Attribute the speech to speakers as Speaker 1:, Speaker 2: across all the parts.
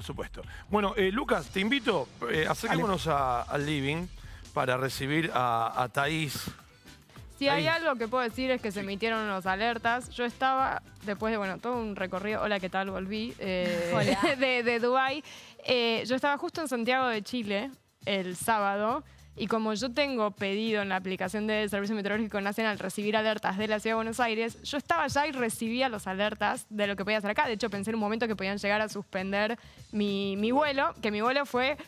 Speaker 1: por supuesto. Bueno, Lucas, te invito, acerquémonos al living para recibir a Thaís.
Speaker 2: Si hay algo que puedo decir es que se emitieron los alertas. Yo estaba, después de, bueno, todo un recorrido, hola, ¿qué tal? Volví, de Dubái. Yo estaba justo en Santiago de Chile el sábado y como yo tengo pedido en la aplicación del Servicio Meteorológico Nacional recibir alertas de la Ciudad de Buenos Aires, yo estaba allá y recibía los alertas de lo que podía hacer acá. De hecho, pensé en un momento que podían llegar a suspender mi vuelo, que mi vuelo fue...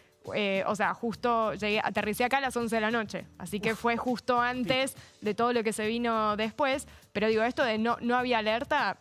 Speaker 2: o sea, justo aterricé acá a las 11 de la noche, así que fue justo antes de todo lo que se vino después, pero digo, esto de no había alerta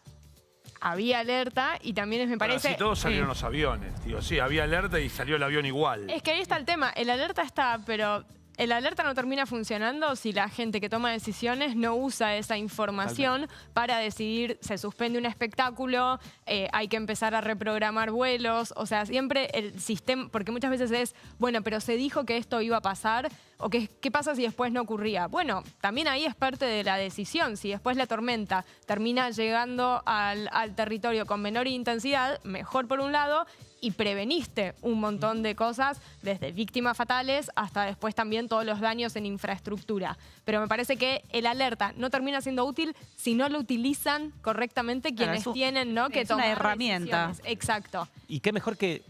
Speaker 2: y también me parece...
Speaker 1: Así todos salieron los aviones, digo, sí, había alerta y salió el avión igual.
Speaker 2: Es que ahí está el tema, el alerta está, pero... El alerta no termina funcionando si la gente que toma decisiones no usa esa información para decidir, se suspende un espectáculo, hay que empezar a reprogramar vuelos, o sea, siempre el sistema, porque muchas veces es, bueno, pero se dijo que esto iba a pasar, o qué pasa si después no ocurría. Bueno, también ahí es parte de la decisión, si después la tormenta termina llegando al territorio con menor intensidad, mejor por un lado, y preveniste un montón de cosas, desde víctimas fatales hasta después también todos los daños en infraestructura. Pero me parece que el alerta no termina siendo útil si no lo utilizan correctamente quienes tienen, ¿no? Que tomar
Speaker 3: una herramienta.
Speaker 2: decisiones. Exacto.
Speaker 4: Y qué mejor que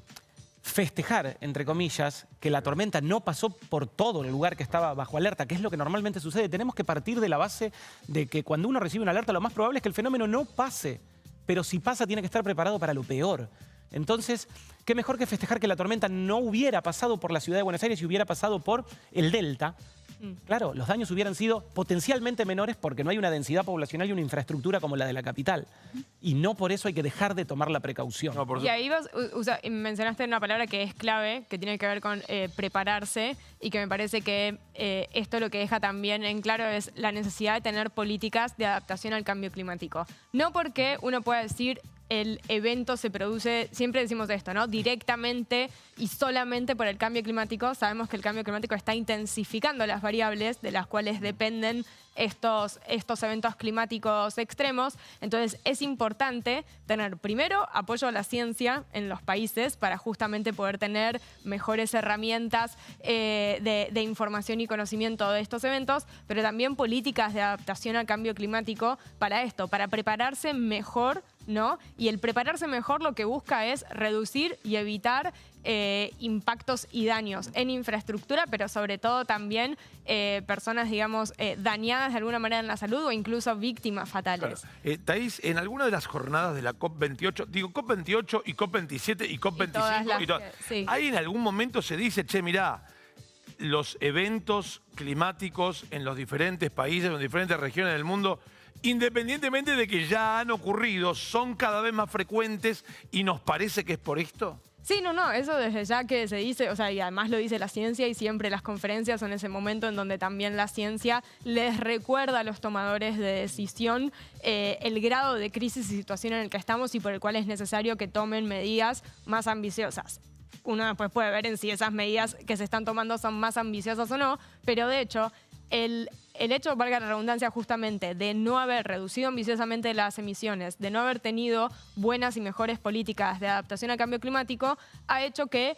Speaker 4: festejar, entre comillas, que la tormenta no pasó por todo el lugar que estaba bajo alerta, que es lo que normalmente sucede. Tenemos que partir de la base de que cuando uno recibe una alerta, lo más probable es que el fenómeno no pase. Pero si pasa, tiene que estar preparado para lo peor. Entonces, qué mejor que festejar que la tormenta no hubiera pasado por la ciudad de Buenos Aires y hubiera pasado por el Delta. Claro, los daños hubieran sido potencialmente menores porque no hay una densidad poblacional y una infraestructura como la de la capital. Y no por eso hay que dejar de tomar la precaución.
Speaker 1: No,
Speaker 2: y ahí mencionaste una palabra que es clave, que tiene que ver con prepararse y que me parece que esto lo que deja también en claro es la necesidad de tener políticas de adaptación al cambio climático. No porque uno pueda decir el evento se produce, siempre decimos esto, ¿no? Directamente y solamente por el cambio climático. Sabemos que el cambio climático está intensificando las variables de las cuales dependen estos eventos climáticos extremos. Entonces es importante tener primero apoyo a la ciencia en los países para justamente poder tener mejores herramientas de información y conocimiento de estos eventos, pero también políticas de adaptación al cambio climático para esto, para prepararse mejor, ¿no? Y el prepararse mejor lo que busca es reducir y evitar impactos y daños en infraestructura, pero sobre todo también personas, digamos, dañadas de alguna manera en la salud o incluso víctimas fatales.
Speaker 1: Claro. Thaís, en alguna de las jornadas de la COP28, digo COP28 y COP27 y COP25,
Speaker 2: sí.
Speaker 1: ahí en algún momento se dice, che, mirá, los eventos climáticos en los diferentes países, en las diferentes regiones del mundo, independientemente de que ya han ocurrido, son cada vez más frecuentes y nos parece que es por esto.
Speaker 2: Sí, no, eso desde ya que se dice, o sea, y además lo dice la ciencia y siempre las conferencias son ese momento en donde también la ciencia les recuerda a los tomadores de decisión el grado de crisis y situación en el que estamos y por el cual es necesario que tomen medidas más ambiciosas. Uno después puede ver en si esas medidas que se están tomando son más ambiciosas o no, pero de hecho el hecho, valga la redundancia, justamente de no haber reducido ambiciosamente las emisiones, de no haber tenido buenas y mejores políticas de adaptación al cambio climático, ha hecho que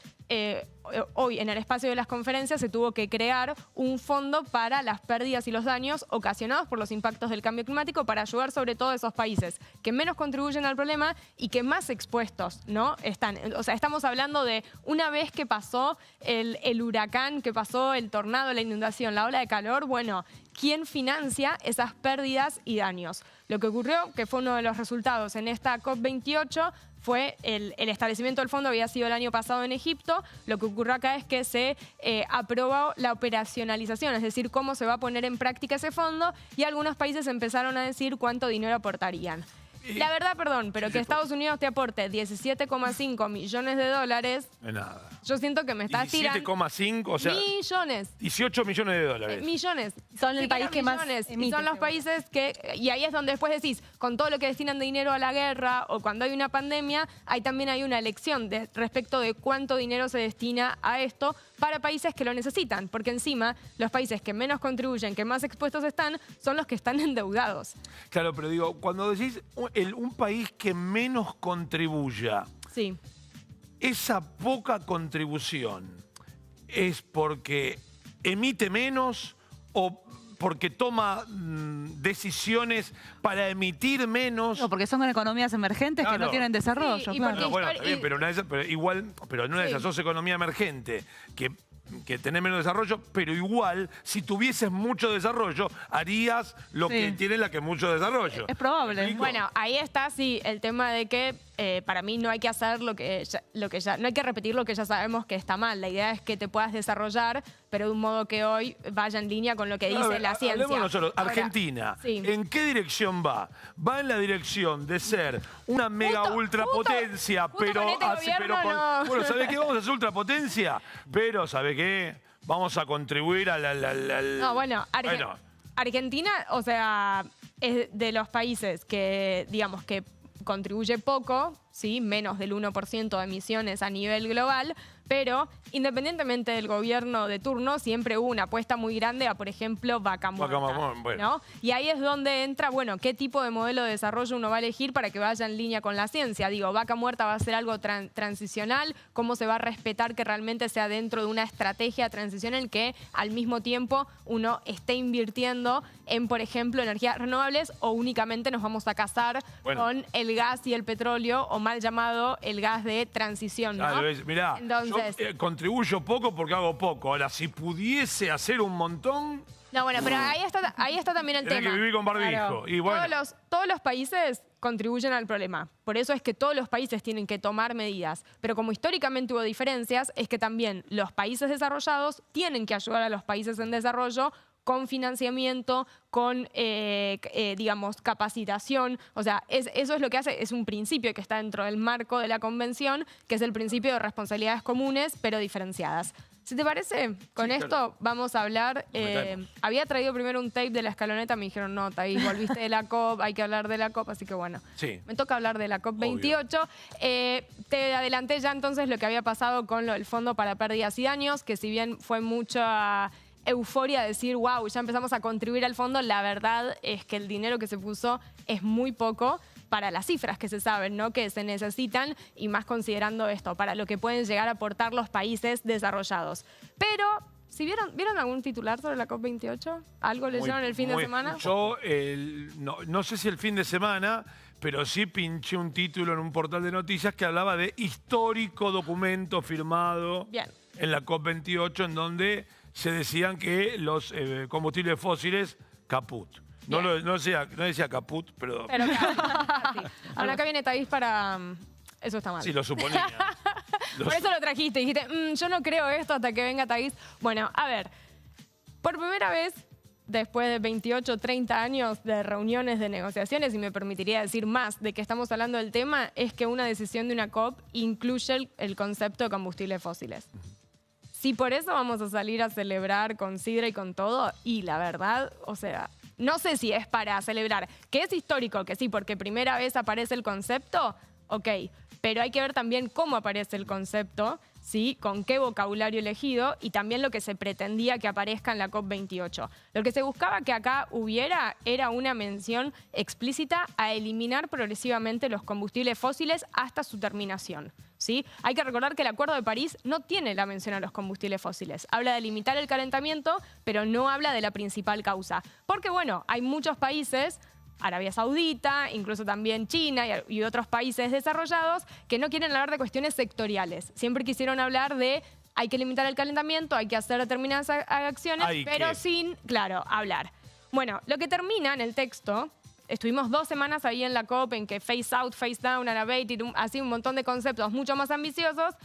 Speaker 2: hoy en el espacio de las conferencias se tuvo que crear un fondo para las pérdidas y los daños ocasionados por los impactos del cambio climático para ayudar sobre todo a esos países que menos contribuyen al problema y que más expuestos, ¿no? están. O sea, estamos hablando de una vez que pasó el huracán, que pasó el tornado, la inundación, la ola de calor, bueno, ¿quién financia esas pérdidas y daños? Lo que ocurrió, que fue uno de los resultados en esta COP28, fue el establecimiento del fondo, había sido el año pasado en Egipto. Lo que ocurrió acá es que se aprobó la operacionalización, es decir, cómo se va a poner en práctica ese fondo, y algunos países empezaron a decir cuánto dinero aportarían. La verdad, perdón, pero que Estados Unidos te aporte 17,5 millones de dólares...
Speaker 1: No es nada.
Speaker 2: Yo siento que me estás tirando...
Speaker 1: 17,5, o sea...
Speaker 2: Millones.
Speaker 1: 18 millones de dólares.
Speaker 2: Millones.
Speaker 3: Son el país que más
Speaker 2: Y son los países que... Y ahí es donde después decís, con todo lo que destinan de dinero a la guerra o cuando hay una pandemia, ahí también hay una elección respecto de cuánto dinero se destina a esto para países que lo necesitan. Porque encima, los países que menos contribuyen, que más expuestos están, son los que están endeudados.
Speaker 1: Claro, pero digo, cuando decís un país que menos contribuya...
Speaker 2: Sí.
Speaker 1: esa poca contribución es porque emite menos o porque toma decisiones para emitir menos?
Speaker 3: No, porque son economías emergentes que
Speaker 1: Claro.
Speaker 3: no tienen desarrollo.
Speaker 2: Sí, y
Speaker 3: claro.
Speaker 1: No, bueno, está bien, pero en una de esas
Speaker 2: Sí.
Speaker 1: sos economía emergente, que tenés menos desarrollo, pero igual, si tuvieses mucho desarrollo, harías lo
Speaker 3: Sí.
Speaker 1: que tiene la que mucho desarrollo.
Speaker 3: Es probable.
Speaker 1: ¿Me explico?
Speaker 2: Bueno, ahí está, sí, el tema de que para mí no hay que hacer no hay que repetir lo que ya sabemos que está mal. La idea es que te puedas desarrollar, pero de un modo que hoy vaya en línea con lo que
Speaker 1: A
Speaker 2: dice
Speaker 1: ver,
Speaker 2: la ciencia.
Speaker 1: hablemos nosotros.
Speaker 2: Ahora,
Speaker 1: Argentina,
Speaker 2: sí.
Speaker 1: ¿en qué dirección va? Va en la dirección de ser una mega ultrapotencia,
Speaker 2: justo
Speaker 1: pero...
Speaker 2: con este gobierno no.
Speaker 1: Bueno, ¿sabés qué? Vamos a ser ultrapotencia, pero ¿sabés qué? Vamos a contribuir al...
Speaker 2: No, bueno,
Speaker 1: Bueno.
Speaker 2: Argentina, o sea, es de los países que, digamos, que contribuye poco, ¿sí? Menos del 1% de emisiones a nivel global, pero independientemente del gobierno de turno, siempre hubo una apuesta muy grande a, por ejemplo, vaca muerta.
Speaker 1: Bueno.
Speaker 2: ¿No? Y ahí es donde entra, bueno, qué tipo de modelo de desarrollo uno va a elegir para que vaya en línea con la ciencia. Digo, vaca muerta va a ser algo transicional, cómo se va a respetar que realmente sea dentro de una estrategia transicional que al mismo tiempo uno esté invirtiendo en, por ejemplo, energías renovables, o únicamente nos vamos a casar con el gas y el petróleo, o mal llamado el gas de transición, ¿no?
Speaker 1: Claro, mirá,
Speaker 2: Entonces,
Speaker 1: yo contribuyo poco porque hago poco. Ahora, si pudiese hacer un montón...
Speaker 2: no, bueno, pero ahí está también el
Speaker 1: Tenés
Speaker 2: tema.
Speaker 1: que vivir con barbijo.
Speaker 2: Claro.
Speaker 1: Y bueno.
Speaker 2: Todos los países contribuyen al problema. Por eso es que todos los países tienen que tomar medidas. Pero como históricamente hubo diferencias, es que también los países desarrollados tienen que ayudar a los países en desarrollo con financiamiento, con, digamos, capacitación. O sea, eso es lo que hace, es un principio que está dentro del marco de la convención, que es el principio de responsabilidades comunes, pero diferenciadas. Si te parece, con
Speaker 1: Sí,
Speaker 2: esto
Speaker 1: claro.
Speaker 2: vamos a hablar.
Speaker 1: Metemos.
Speaker 2: Había traído primero un tape de la escaloneta, me dijeron, no, Thaís, volviste de la COP, hay que hablar de la COP, así que bueno.
Speaker 1: Sí.
Speaker 2: Me toca hablar de la COP28. Te adelanté ya entonces lo que había pasado con el Fondo para Pérdidas y Daños, que si bien fue mucha euforia decir, wow, ya empezamos a contribuir al fondo, la verdad es que el dinero que se puso es muy poco para las cifras que se saben, ¿no? Que se necesitan, y más considerando esto, para lo que pueden llegar a aportar los países desarrollados. Pero, si ¿vieron algún titular sobre la COP28? ¿Algo leyeron el fin de semana?
Speaker 1: Yo no sé si el fin de semana, pero sí pinché un título en un portal de noticias que hablaba de histórico documento firmado
Speaker 2: Bien.
Speaker 1: en la COP28, en donde se decían que los combustibles fósiles, caput. No decía caput, pero
Speaker 2: Pero claro, sí. Bueno, acá viene Thaís para... eso está mal.
Speaker 1: sí lo suponía.
Speaker 2: Por eso lo trajiste. Dijiste, yo no creo esto hasta que venga Thaís. Bueno, a ver. Por primera vez, después de 28, 30 años de reuniones, de negociaciones, y me permitiría decir más de que estamos hablando del tema, es que una decisión de una COP incluye el concepto de combustibles fósiles. Si por eso vamos a salir a celebrar con sidra y con todo, y la verdad, o sea, no sé si es para celebrar, que es histórico, que sí, porque primera vez aparece el concepto, ok, pero hay que ver también cómo aparece el concepto, ¿sí? Con qué vocabulario elegido, y también lo que se pretendía que aparezca en la COP28. Lo que se buscaba que acá hubiera era una mención explícita a eliminar progresivamente los combustibles fósiles hasta su terminación, ¿sí? Hay que recordar que el Acuerdo de París no tiene la mención a los combustibles fósiles. Habla de limitar el calentamiento, pero no habla de la principal causa. Porque, bueno, hay muchos países, Arabia Saudita, incluso también China y otros países desarrollados, que no quieren hablar de cuestiones sectoriales. Siempre quisieron hablar de hay que limitar el calentamiento, hay que hacer determinadas acciones, pero sin, claro, hablar. Bueno, lo que termina en el texto, estuvimos 2 semanas ahí en la COP en que phase out, phase down, unabated, así un montón de conceptos mucho más ambiciosos.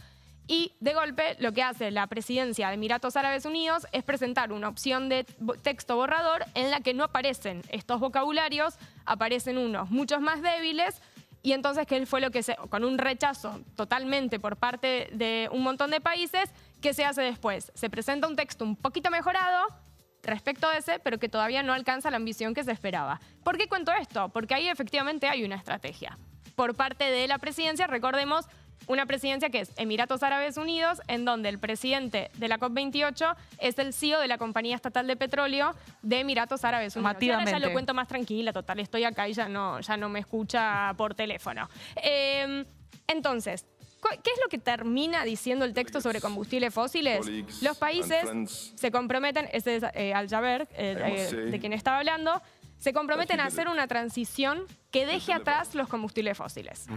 Speaker 2: Y de golpe lo que hace la presidencia de Emiratos Árabes Unidos es presentar una opción de texto borrador en la que no aparecen estos vocabularios, aparecen unos muchos más débiles. Y entonces, ¿qué fue lo que con un rechazo totalmente por parte de un montón de países, qué se hace después? Se presenta un texto un poquito mejorado respecto a ese, pero que todavía no alcanza la ambición que se esperaba. ¿Por qué cuento esto? Porque ahí efectivamente hay una estrategia. Por parte de la presidencia, recordemos, una presidencia que es Emiratos Árabes Unidos, en donde el presidente de la COP28 es el CEO de la compañía estatal de petróleo de Emiratos Árabes Unidos. Y ahora ya lo cuento más tranquila, total, estoy acá y ya no me escucha por teléfono. Entonces, ¿Qué es lo que termina diciendo el texto sobre combustibles fósiles? Los países se comprometen, este es Al-Jaber, de quien estaba hablando, se comprometen a hacer una transición que deje atrás los combustibles fósiles.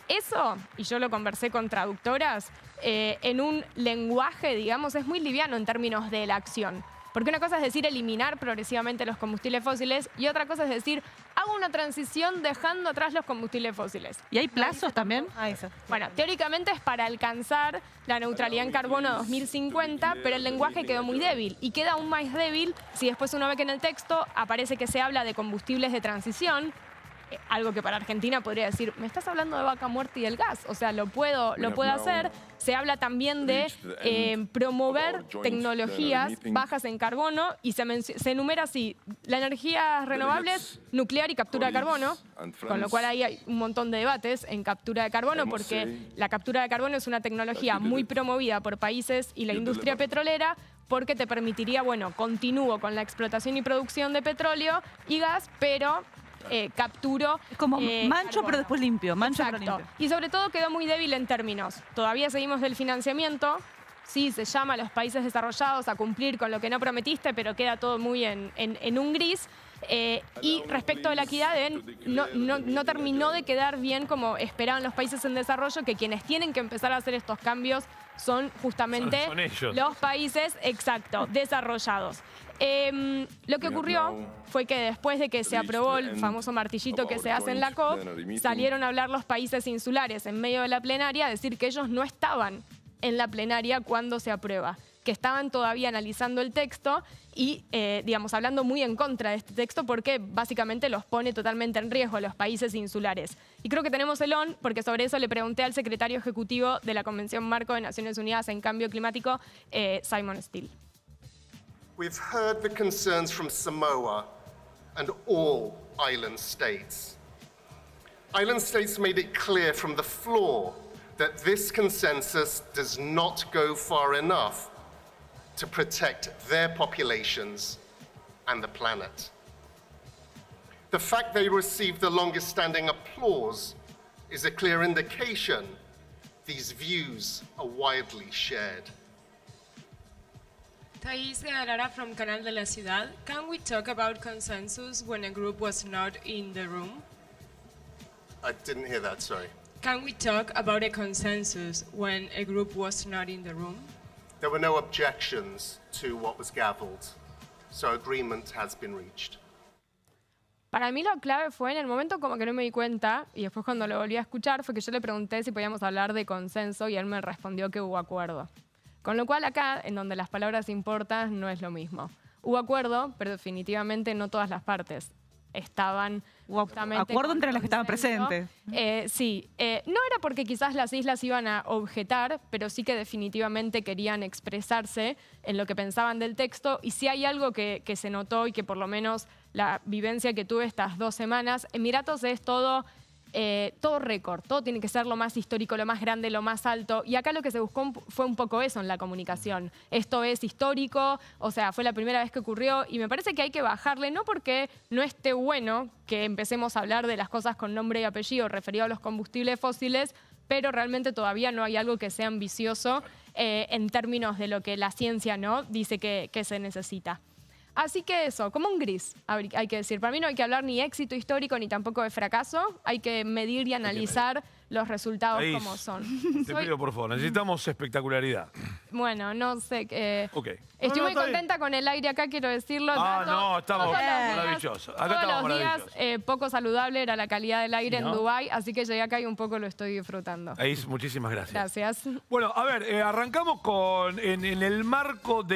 Speaker 2: Eso, y yo lo conversé con traductoras, en un lenguaje, digamos, es muy liviano en términos de la acción. Porque una cosa es decir eliminar progresivamente los combustibles fósiles y otra cosa es decir hago una transición dejando atrás los combustibles fósiles.
Speaker 3: ¿Y hay plazos también?
Speaker 2: Bueno, teóricamente es para alcanzar la neutralidad en carbono 2050, pero el lenguaje quedó muy débil y queda aún más débil si después uno ve que en el texto aparece que se habla de combustibles de transición, algo que para Argentina podría decir, me estás hablando de vaca muerta y del gas, o sea, lo puedo hacer. Se habla también de promover tecnologías bajas en carbono y se enumera así, las energías renovables, nuclear y captura de carbono, con lo cual ahí hay un montón de debates en captura de carbono porque la captura de carbono es una tecnología muy promovida por países y la industria petrolera porque te permitiría, bueno, continúo con la explotación y producción de petróleo y gas, pero capturo
Speaker 3: Es como mancho
Speaker 2: carbono.
Speaker 3: pero después limpio, mancho pero
Speaker 2: Exacto.
Speaker 3: limpio.
Speaker 2: Y sobre todo quedó muy débil en términos. Todavía seguimos del financiamiento. Sí, se llama a los países desarrollados a cumplir con lo que no prometiste, pero queda todo muy en un gris. Y respecto a la equidad, no terminó de quedar bien como esperaban los países en desarrollo, que quienes tienen que empezar a hacer estos cambios son justamente
Speaker 1: Son ellos.
Speaker 2: los países, exacto, desarrollados. Lo que ocurrió fue que después de que se aprobó el famoso martillito que se hace en la COP, salieron a hablar los países insulares en medio de la plenaria a decir que ellos no estaban en la plenaria cuando se aprueba, que estaban todavía analizando el texto y, digamos, hablando muy en contra de este texto porque básicamente los pone totalmente en riesgo a los países insulares. Y creo que tenemos el on, porque sobre eso le pregunté al secretario ejecutivo de la Convención Marco de Naciones Unidas en Cambio Climático, Simon Steele.
Speaker 5: We've heard the concerns from Samoa and all island states. Island states made it clear from the floor that this consensus does not go far enough to protect their populations and the planet. The fact they received the longest standing applause is a clear indication these views are widely shared.
Speaker 6: Thais de Alara from Canal de la Ciudad. Can we talk about consensus when a group was not in the room?
Speaker 5: I didn't hear that, sorry.
Speaker 6: Can we talk about a consensus when a group was not in the room?
Speaker 5: There were no objections to what was gavelled, so agreement has been reached.
Speaker 2: Para mí lo clave fue en el momento como que no me di cuenta y después cuando lo volví a escuchar fue que yo le pregunté si podíamos hablar de consenso y él me respondió que hubo acuerdo. Con lo cual acá, en donde las palabras importan, no es lo mismo. Hubo acuerdo, pero definitivamente no todas las partes estaban justamente
Speaker 3: Acuerdo
Speaker 2: con
Speaker 3: entre las que estaban
Speaker 2: consenso.
Speaker 3: presentes.
Speaker 2: Sí, no era porque quizás las islas iban a objetar, pero sí que definitivamente querían expresarse en lo que pensaban del texto. Y si hay algo que se notó y que por lo menos la vivencia que tuve estas 2 semanas, Emiratos es todo récord, todo tiene que ser lo más histórico, lo más grande, lo más alto. Y acá lo que se buscó fue un poco eso en la comunicación. Esto es histórico, o sea, fue la primera vez que ocurrió y me parece que hay que bajarle, no porque no esté bueno que empecemos a hablar de las cosas con nombre y apellido referido a los combustibles fósiles, pero realmente todavía no hay algo que sea ambicioso en términos de lo que la ciencia no dice que se necesita. Así que eso, como un gris, hay que decir. Para mí no hay que hablar ni éxito histórico ni tampoco de fracaso. Hay que medir y analizar los resultados
Speaker 1: Ahí,
Speaker 2: como son.
Speaker 1: Te pido, por favor, necesitamos espectacularidad.
Speaker 2: Bueno, no sé.
Speaker 1: Ok.
Speaker 2: Estoy
Speaker 1: No,
Speaker 2: muy
Speaker 1: está bien.
Speaker 2: contenta con el aire acá, quiero decirlo.
Speaker 1: No, estamos
Speaker 2: todos los días-
Speaker 1: maravillosos. Acá
Speaker 2: todos
Speaker 1: estamos
Speaker 2: los días
Speaker 1: maravillosos.
Speaker 2: poco saludable era la calidad del aire
Speaker 4: ¿no?
Speaker 2: en Dubái, así que llegué acá y un poco lo estoy disfrutando.
Speaker 1: Ahí, muchísimas gracias.
Speaker 2: Gracias.
Speaker 1: Bueno, a ver, arrancamos en el marco del